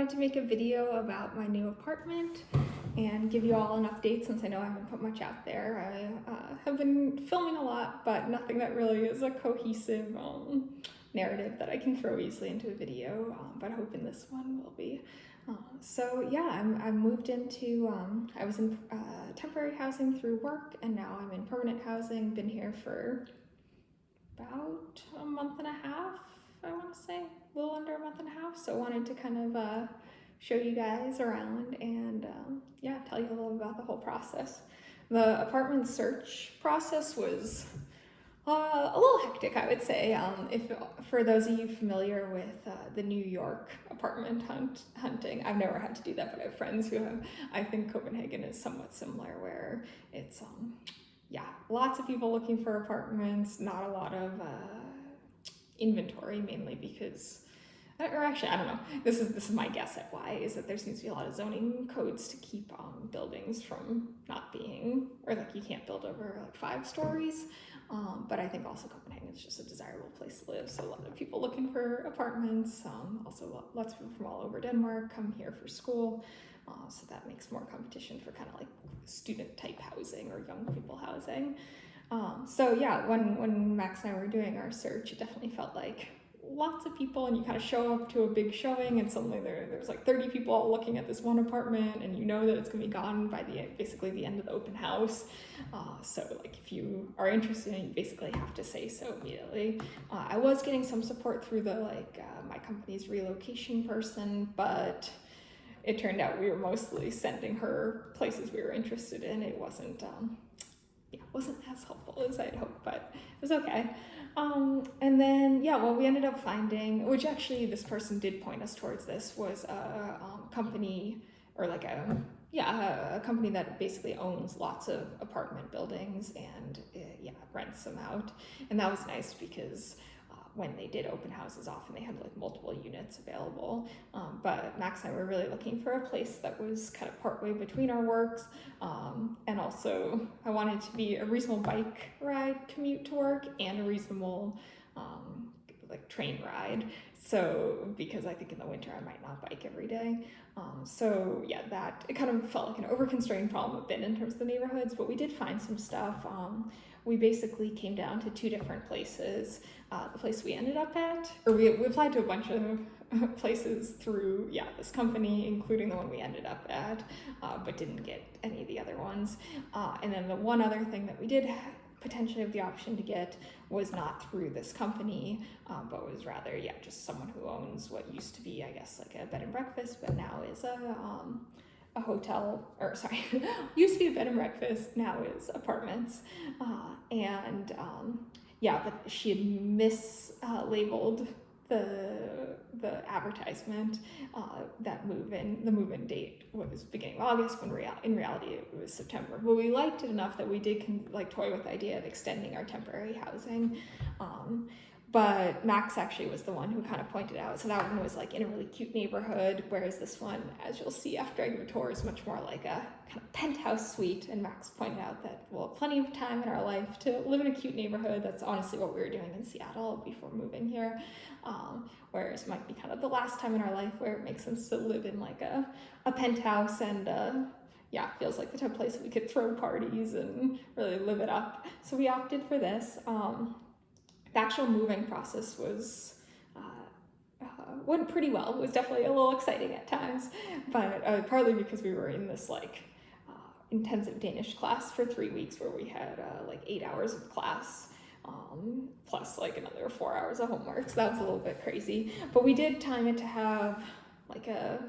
wanted to make a video about my new apartment and give you all an update since I know I haven't put much out there. I have been filming a lot, but nothing that really is a cohesive narrative that I can throw easily into a video, but hoping this one will be. So yeah, I moved into, I was in temporary housing through work, and now I'm in permanent housing. Been here for about a month and a half, I want to say, a little under a month and a half. So I wanted to kind of show you guys around and yeah, tell you a little about the whole process. The apartment search process was a little hectic, I would say. If for those of you familiar with the New York apartment hunting, I've never had to do that, but I have friends who have. I think Copenhagen is somewhat similar, where it's yeah, lots of people looking for apartments, not a lot of inventory, mainly because, or actually, I don't know. This is my guess at why, is that there seems to be a lot of zoning codes to keep buildings from not being, or like you can't build over like 5 stories. But I think also Copenhagen is just a desirable place to live, so a lot of people looking for apartments. Also, lots of people from all over Denmark come here for school, so that makes more competition for kind of like student type housing or young people housing. So yeah, when Max and I were doing our search, it definitely felt like lots of people, and you kind of show up to a big showing and suddenly there's like 30 people all looking at this one apartment, and you know that it's gonna be gone by basically the end of the open house. So like if you are interested, you basically have to say so immediately. I was getting some support through the my company's relocation person, but it turned out we were mostly sending her places we were interested in. It wasn't wasn't as helpful as I'd hoped, but it was okay. And then, yeah, what we ended up finding, which actually this person did point us towards this, was a company, or like a company that basically owns lots of apartment buildings and yeah, rents them out. And that was nice because when they did open houses, often they had like multiple units available. But Max and I were really looking for a place that was kind of partway between our works. And also I wanted to be a reasonable bike ride commute to work and a reasonable like train ride. So, because I think in the winter I might not bike every day. So yeah, that, it kind of felt like an over-constrained problem a bit in terms of the neighborhoods, but we did find some stuff. We basically came down to 2 different places. The place we ended up at, or we applied to a bunch of places through, yeah, this company, including the one we ended up at, but didn't get any of the other ones. And then the one other thing that we did potentially have the option to get was not through this company, but was rather, yeah, just someone who owns what used to be, I guess, like a bed and breakfast, but now is a hotel, or sorry, used to be a bed and breakfast, now is apartments. Yeah, but she had mislabeled the advertisement that the move-in date was beginning of August, when in reality it was September. But we liked it enough that we did toy with the idea of extending our temporary housing. But Max actually was the one who kind of pointed out. So that one was like in a really cute neighborhood, whereas this one, as you'll see after I give a tour, is much more like a kind of penthouse suite. And Max pointed out that, well, plenty of time in our life to live in a cute neighborhood. That's honestly what we were doing in Seattle before moving here. Whereas it might be kind of the last time in our life where it makes sense to live in like a penthouse, and yeah, feels like the type of place we could throw parties and really live it up. So we opted for this. The actual moving process was went pretty well. It was definitely a little exciting at times, but partly because we were in this like intensive Danish class for 3 weeks, where we had like 8 hours of class, plus like another 4 hours of homework. So that was a little bit crazy, but we did time it to have like a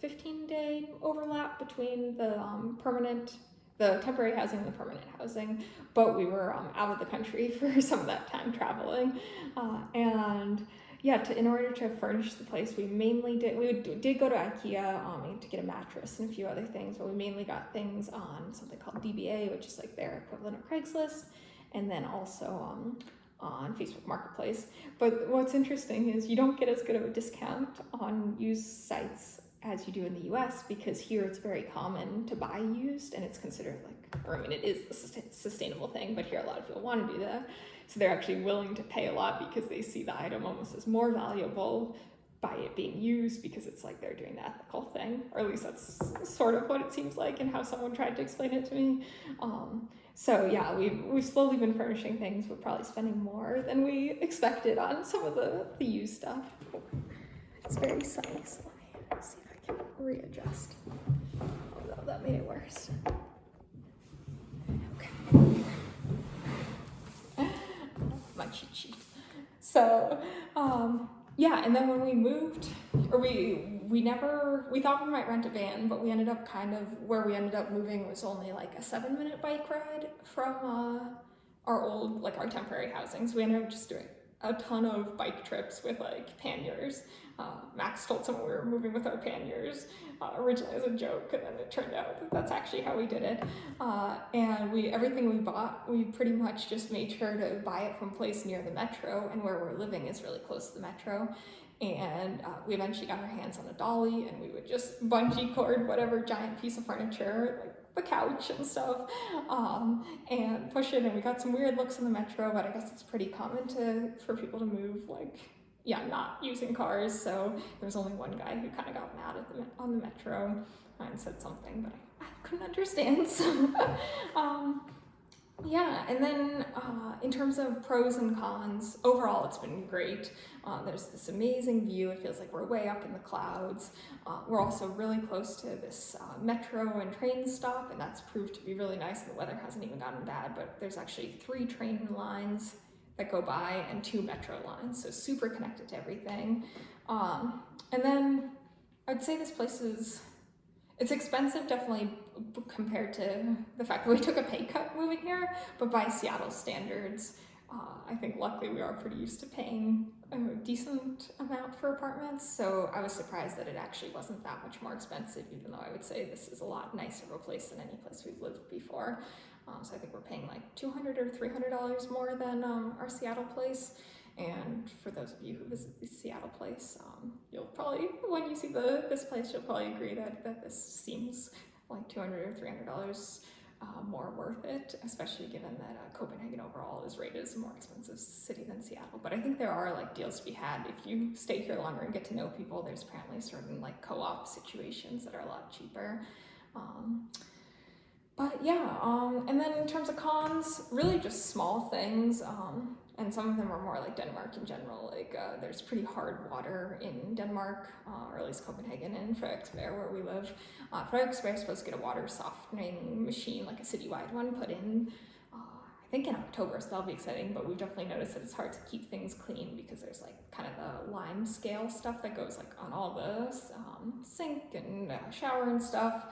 15-day overlap between the temporary housing and the permanent housing, but we were out of the country for some of that time traveling. And yeah, in order to furnish the place, we did go to IKEA to get a mattress and a few other things, but we mainly got things on something called DBA, which is like their equivalent of Craigslist, and then also on Facebook Marketplace. But what's interesting is you don't get as good of a discount on used sites as you do in the US, because here it's very common to buy used, and it's considered like, or I mean, it is the sustainable thing, but here a lot of people want to do that. So they're actually willing to pay a lot because they see the item almost as more valuable by it being used because it's like they're doing the ethical thing, or at least that's sort of what it seems like and how someone tried to explain it to me. So yeah, we've slowly been furnishing things, but probably spending more than we expected on some of the used stuff. It's very sunny, so let me see if I can readjust. Oh no, that made it worse. Okay. My cheat sheet. So, yeah, and then when we moved, or we thought we might rent a van, but we ended up where we ended up moving was only like a 7-minute bike ride from our temporary housing. So we ended up just doing a ton of bike trips with like panniers. Max told someone we were moving with our panniers originally as a joke, and then it turned out that that's actually how we did it. And everything we bought, we pretty much just made sure to buy it from a place near the metro, and where we're living is really close to the metro. And we eventually got our hands on a dolly, and we would just bungee cord whatever giant piece of furniture, like the couch and stuff, and push it. And we got some weird looks in the metro, but I guess it's pretty common for people to move not using cars. So there was only one guy who kind of got mad on the metro and said something, but I couldn't understand. So yeah, and then in terms of pros and cons, overall it's been great. There's this amazing view. It feels like we're way up in the clouds. We're also really close to this metro and train stop, and that's proved to be really nice. The weather hasn't even gotten bad, but there's actually 3 train lines that go by and 2 metro lines, so super connected to everything. And then I'd say this place it's expensive, definitely, compared to the fact that we took a pay cut moving here, but by Seattle standards, I think luckily we are pretty used to paying a decent amount for apartments, so I was surprised that it actually wasn't that much more expensive, even though I would say this is a lot nicer of a place than any place we've lived before. So I think we're paying like $200 or $300 more than our Seattle place. And for those of you who visit the Seattle place, you'll probably, when you see this place, you'll probably agree that this seems like $200 or $300 more worth it, especially given that Copenhagen overall is rated as a more expensive city than Seattle. But I think there are like deals to be had if you stay here longer and get to know people. There's apparently certain like co-op situations that are a lot cheaper. But yeah, and then in terms of cons, really just small things, and some of them are more like Denmark in general. Like there's pretty hard water in Denmark, or at least Copenhagen and Frederiksberg where we live. Frederiksberg is supposed to get a water softening machine, like a citywide one, put in, I think in October, so that'll be exciting, but we've definitely noticed that it's hard to keep things clean because there's like kind of the lime scale stuff that goes like on all the sink and shower and stuff.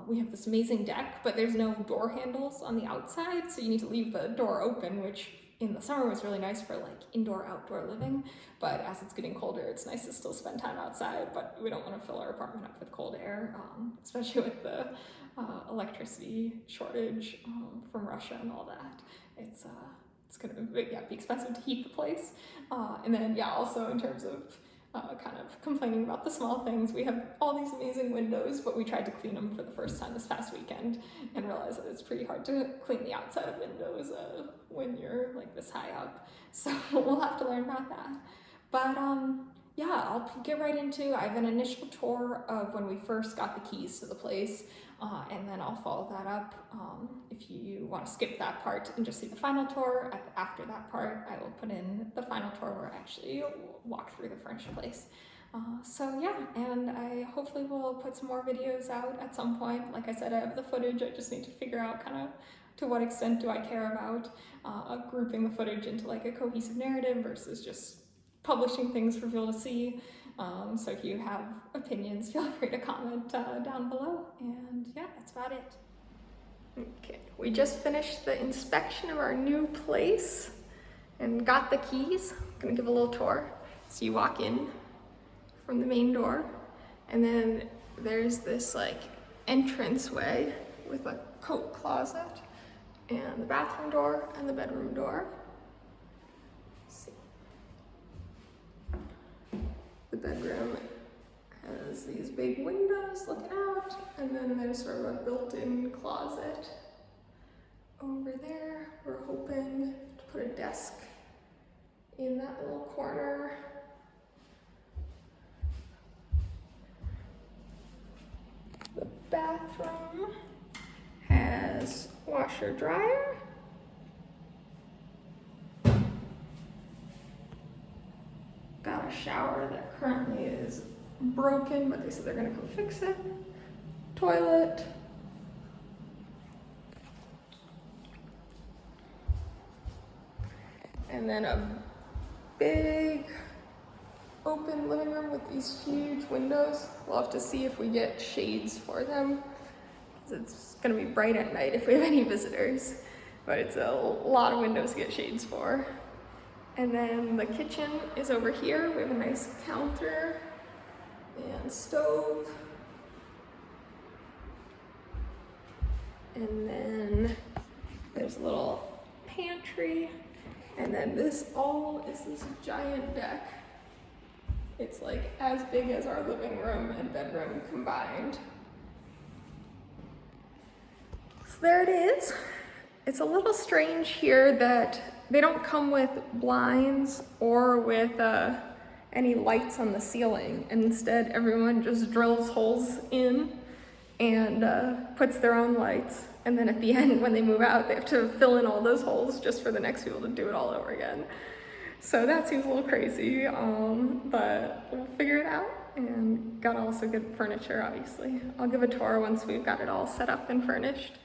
We have this amazing deck, but there's no door handles on the outside, so you need to leave the door open, which in the summer was really nice for like indoor-outdoor living, but as it's getting colder, it's nice to still spend time outside, but we don't want to fill our apartment up with cold air, especially with the electricity shortage from Russia and all that. It's going to be expensive to heat the place. And then, yeah, also in terms of kind of complaining about the small things. We have all these amazing windows, but we tried to clean them for the first time this past weekend and realized that it's pretty hard to clean the outside of windows when you're like this high up. So we'll have to learn about that. But yeah, I'll get right into, I have an initial tour of when we first got the keys to the place, and then I'll follow that up. If you want to skip that part and just see the final tour, after that part, I will put in the final tour where I actually walk through the furnished place. So yeah, and I hopefully will put some more videos out at some point. Like I said, I have the footage, I just need to figure out kind of to what extent do I care about grouping the footage into like a cohesive narrative versus just publishing things for people to see. So if you have opinions, feel free to comment down below. And yeah, that's about it. Okay, we just finished the inspection of our new place and got the keys. I'm gonna give a little tour. So you walk in from the main door, and then there's this like entranceway with a coat closet and the bathroom door and the bedroom door. The bedroom has these big windows looking out, and then there's sort of a built-in closet over there. We're hoping to put a desk in that little corner. bathroom has washer dryer. Got a shower that currently is broken, but they said they're gonna come fix it. Toilet. And then a big open living room with these huge windows. We'll have to see if we get shades for them, because it's gonna be bright at night if we have any visitors. But it's a lot of windows to get shades for. And then the kitchen is over here. We have a nice counter and stove. And then there's a little pantry. And then this all is this giant deck. It's like as big as our living room and bedroom combined. So there it is. It's a little strange here that they don't come with blinds or with any lights on the ceiling. And instead, everyone just drills holes in and puts their own lights. And then at the end, when they move out, they have to fill in all those holes just for the next people to do it all over again. So that seems a little crazy, but we'll figure it out. And got also good furniture, obviously. I'll give a tour once we've got it all set up and furnished.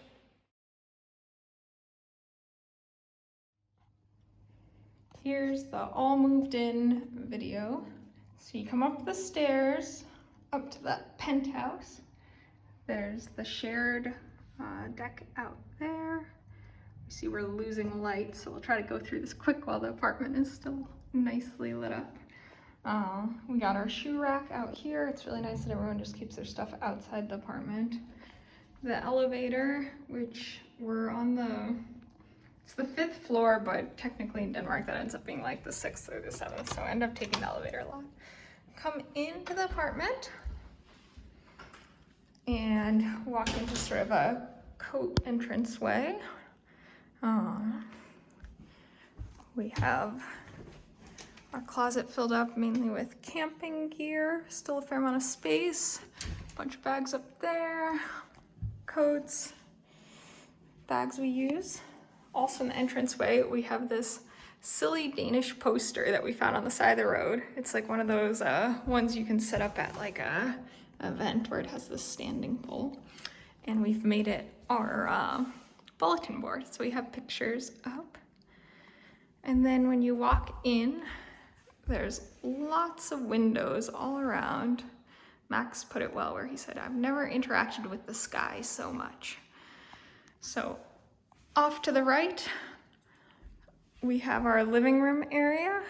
Here's the all moved in video. So you come up the stairs, up to that penthouse. There's the shared deck out there. You see we're losing light, so we'll try to go through this quick while the apartment is still nicely lit up. We got our shoe rack out here. It's really nice that everyone just keeps their stuff outside the apartment. The elevator, which we're on it's the 5th floor, but technically in Denmark that ends up being like the 6th or the 7th, so I end up taking the elevator a lot. Come into the apartment and walk into sort of a coat entranceway. We have our closet filled up mainly with camping gear, still a fair amount of space, bunch of bags up there, coats, bags we use. Also in the entranceway, we have this silly Danish poster that we found on the side of the road. It's like one of those ones you can set up at like a event where it has this standing pole. And we've made it our bulletin board. So we have pictures up. And then when you walk in, there's lots of windows all around. Max put it well where he said, I've never interacted with the sky so much. So off to the right, we have our living room area.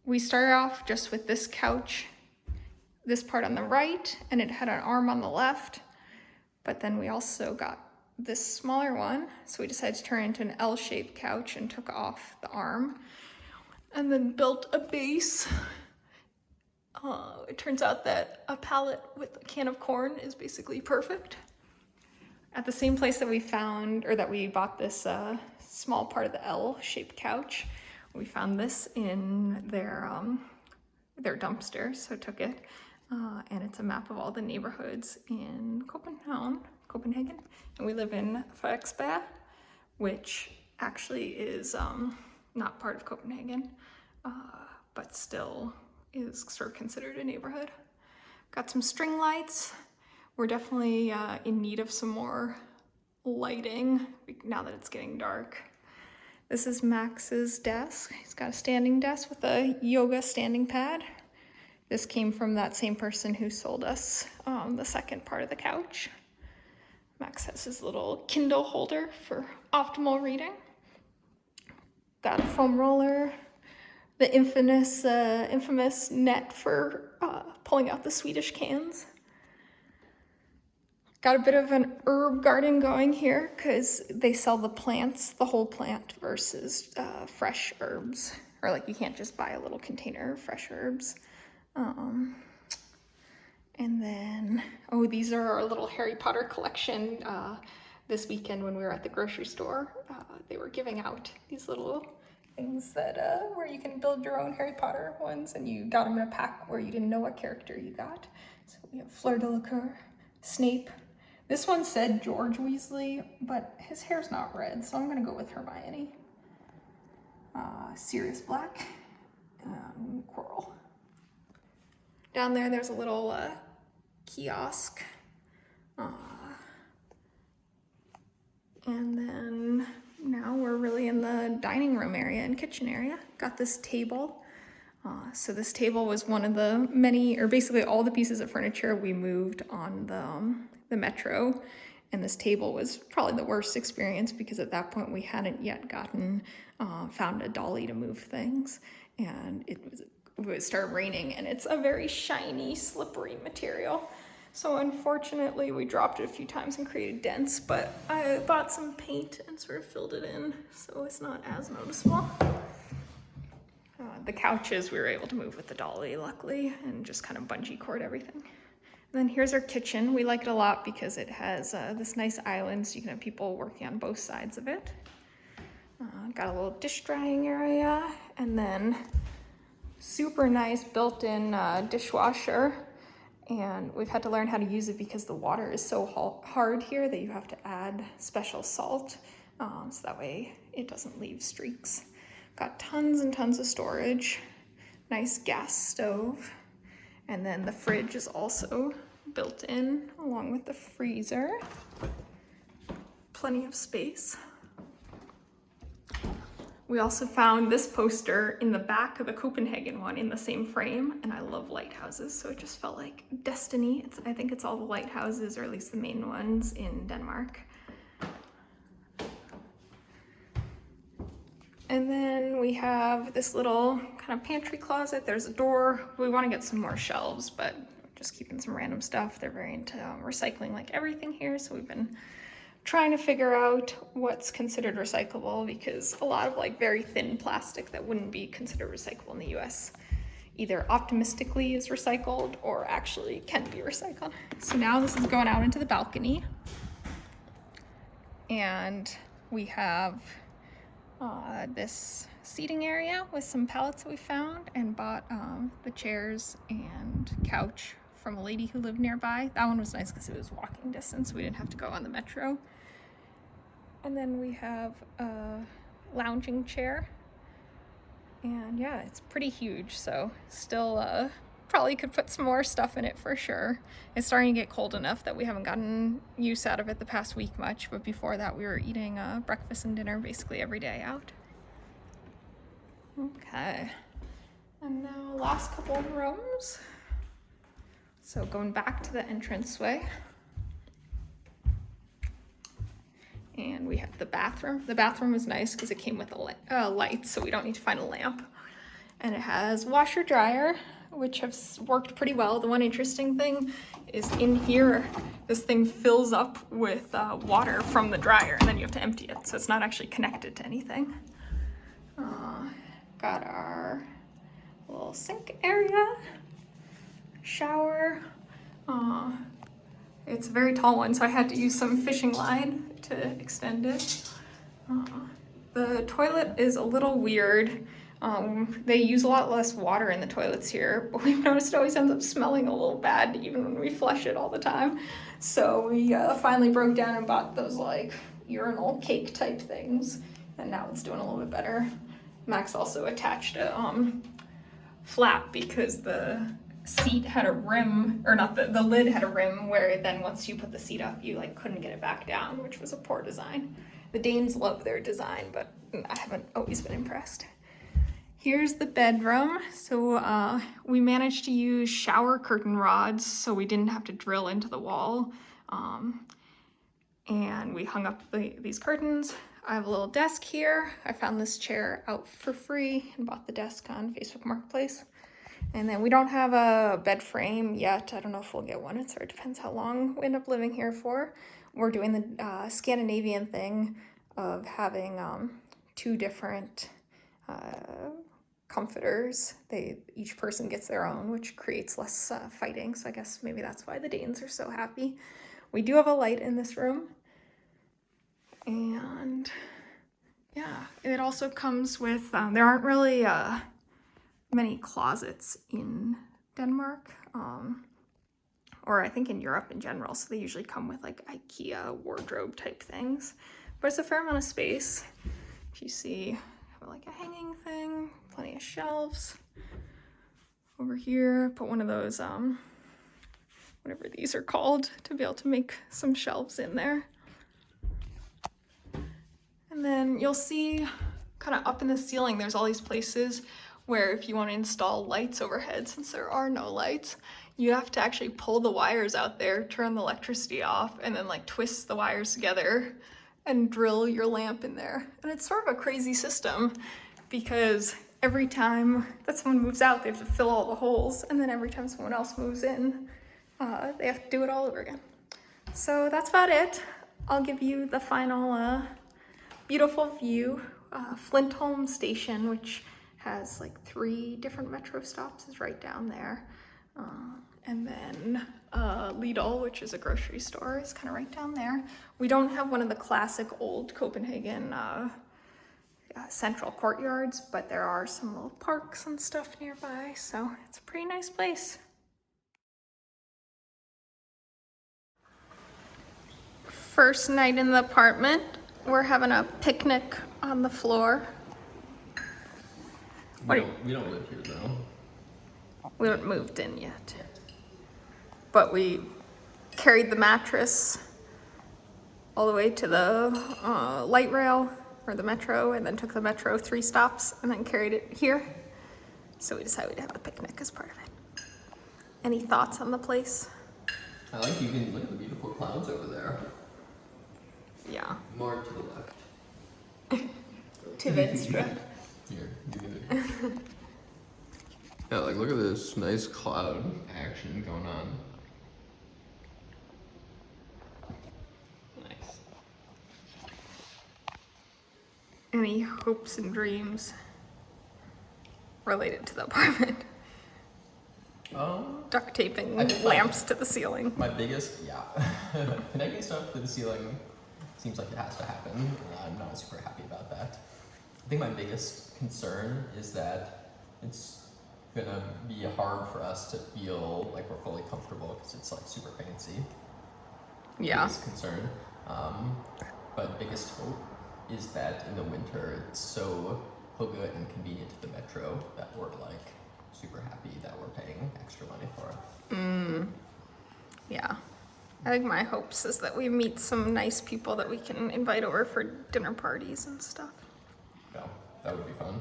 We started off just with this couch, this part on the right, and it had an arm on the left, but then we also got this smaller one, so we decided to turn it into an L-shaped couch and took off the arm, and then built a base. It turns out that a pallet with a can of corn is basically perfect. At the same place that we found, or that we bought this small part of the L-shaped couch, we found this in their dumpster, so took it, and it's a map of all the neighborhoods in Copenhagen, and we live in Frederiksberg, which actually is not part of Copenhagen, but still is sort of considered a neighborhood. Got some string lights. We're definitely in need of some more lighting now that it's getting dark. This is Max's desk. He's got a standing desk with a yoga standing pad. This came from that same person who sold us the second part of the couch. Max has his little Kindle holder for optimal reading. Got a foam roller, the infamous net for pulling out the Swedish cans. Got a bit of an herb garden going here because they sell the plants, the whole plant versus fresh herbs. Or like you can't just buy a little container of fresh herbs. And then, these are our little Harry Potter collection. This weekend when we were at the grocery store, they were giving out these little things that where you can build your own Harry Potter ones, and you got them in a pack where you didn't know what character you got. So we have Fleur Delacour, Snape. This one said George Weasley, but his hair's not red, so I'm gonna go with Hermione. Sirius Black, Quirrell. Down there, there's a little kiosk. And then now we're really in the dining room area and kitchen area. Got this table. So this table was one of the many, or basically all the pieces of furniture we moved on the metro. And this table was probably the worst experience because at that point we hadn't yet found a dolly to move things. And it would start raining, and it's a very shiny, slippery material. So unfortunately we dropped it a few times and created dents, but I bought some paint and sort of filled it in so it's not as noticeable. The couches we were able to move with the dolly, luckily, and just kind of bungee cord everything. And then here's our kitchen. We like it a lot because it has this nice island, so you can have people working on both sides of it. Got a little dish drying area, and then super nice built-in dishwasher. And we've had to learn how to use it because the water is so hard here that you have to add special salt, so that way it doesn't leave streaks. Got tons and tons of storage, nice gas stove, and then the fridge is also built in along with the freezer. Plenty of space. We also found this poster in the back of the Copenhagen one in the same frame, and I love lighthouses, so it just felt like destiny. I think it's all the lighthouses, or at least the main ones, in Denmark. And then we have this little kind of pantry closet. There's a door. We want to get some more shelves, but just keeping some random stuff. They're very into recycling like everything here, so we've been trying to figure out what's considered recyclable, because a lot of like very thin plastic that wouldn't be considered recyclable in the US either optimistically is recycled or actually can be recycled. So now this is going out into the balcony, and we have this seating area with some pallets that we found, and bought the chairs and couch from a lady who lived nearby. That one was nice because it was walking distance. We didn't have to go on the metro. And then we have a lounging chair. And yeah, it's pretty huge, so still probably could put some more stuff in it for sure. It's starting to get cold enough that we haven't gotten use out of it the past week much, but before that we were eating breakfast and dinner basically every day out. Okay, and now last couple of rooms. So going back to the entranceway. And we have the bathroom. The bathroom is nice because it came with a light, so we don't need to find a lamp. And it has washer dryer, which has worked pretty well. The one interesting thing is in here, this thing fills up with water from the dryer, and then you have to empty it, so it's not actually connected to anything. Got our little sink area, shower. It's a very tall one, so I had to use some fishing line to extend it. The toilet is a little weird. They use a lot less water in the toilets here, but we've noticed it always ends up smelling a little bad even when we flush it all the time. So we finally broke down and bought those like urinal cake type things, and now it's doing a little bit better. Max also attached a flap because the seat had a rim, or not, the lid had a rim where then once you put the seat up, you like couldn't get it back down, which was a poor design. The Danes love their design, but I haven't always been impressed. Here's the bedroom. So we managed to use shower curtain rods so we didn't have to drill into the wall. And we hung up these curtains. I have a little desk here. I found this chair out for free and bought the desk on Facebook Marketplace. And then we don't have a bed frame yet. I don't know if we'll get one. It sort of depends how long we end up living here for. We're doing the Scandinavian thing of having two different comforters. Each person gets their own, which creates less fighting. So I guess maybe that's why the Danes are so happy. We do have a light in this room. And yeah, it also comes with, there aren't really many closets in Denmark, or I think in Europe in general, so they usually come with like IKEA wardrobe type things. But it's a fair amount of space. If you see, have like a hanging thing, plenty of shelves. Over here, put one of those, whatever these are called, to be able to make some shelves in there. And then you'll see kind of up in the ceiling, there's all these places where if you want to install lights overhead, since there are no lights, you have to actually pull the wires out there, turn the electricity off, and then like twist the wires together and drill your lamp in there. And it's sort of a crazy system because every time that someone moves out, they have to fill all the holes, and then every time someone else moves in, they have to do it all over again. So that's about it. I'll give you the final beautiful view. Flintholm Station, which has like 3 different metro stops, is right down there. And then Lidl, which is a grocery store, is kind of right down there. We don't have one of the classic old Copenhagen central courtyards, but there are some little parks and stuff nearby, so it's a pretty nice place. First night in the apartment, we're having a picnic on the floor. We don't live here though. We haven't moved in yet, but we carried the mattress all the way to the light rail or the metro, and then took the metro 3 stops and then carried it here. So we decided to have a picnic as part of it. Any thoughts on the place? I like you can look at the beautiful clouds over there. Yeah. More to the left. To Venstre. Here, you can do. Yeah, like look at this nice cloud action going on. Nice. Any hopes and dreams related to the apartment? Duct taping lamps to the ceiling. My biggest, connecting stuff to the ceiling seems like it has to happen. I'm not super happy about that. I think my biggest concern is that it's gonna be hard for us to feel like we're fully comfortable because it's like super fancy. Yeah. Biggest concern. But biggest hope is that in the winter it's so good and convenient to the metro that we're like super happy that we're paying extra money for it. Yeah. I think my hopes is that we meet some nice people that we can invite over for dinner parties and stuff. No, that would be fun.